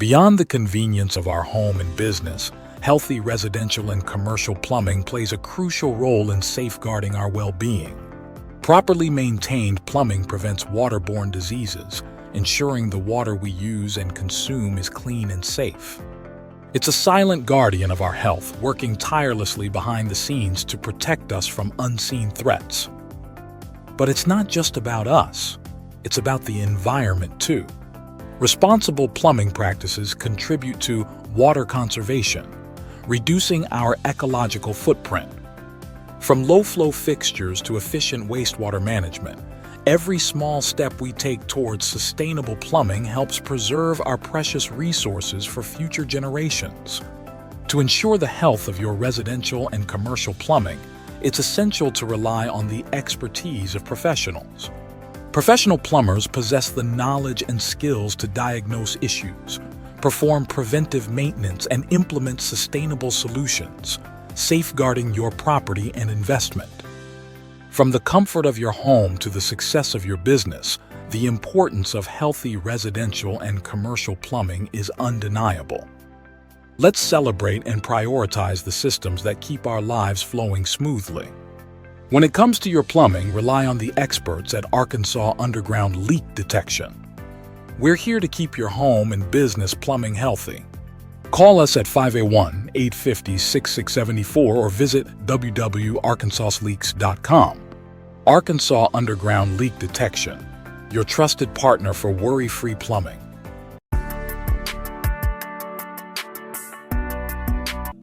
Beyond the convenience of our home and business, healthy residential and commercial plumbing plays a crucial role in safeguarding our well-being. Properly maintained plumbing prevents waterborne diseases, ensuring the water we use and consume is clean and safe. It's a silent guardian of our health, working tirelessly behind the scenes to protect us from unseen threats. But it's not just about us, it's about the environment too. Responsible plumbing practices contribute to water conservation, reducing our ecological footprint. From low-flow fixtures to efficient wastewater management, every small step we take towards sustainable plumbing helps preserve our precious resources for future generations. To ensure the health of your residential and commercial plumbing, it's essential to rely on the expertise of professionals. Professional plumbers possess the knowledge and skills to diagnose issues, perform preventive maintenance, and implement sustainable solutions, safeguarding your property and investment. From the comfort of your home to the success of your business, the importance of healthy residential and commercial plumbing is undeniable. Let's celebrate and prioritize the systems that keep our lives flowing smoothly. When it comes to your plumbing, rely on the experts at Arkansas Underground Leak Detection. We're here to keep your home and business plumbing healthy. Call us at 501-850-6674 or visit www.arkansasleaks.com. Arkansas Underground Leak Detection, your trusted partner for worry-free plumbing.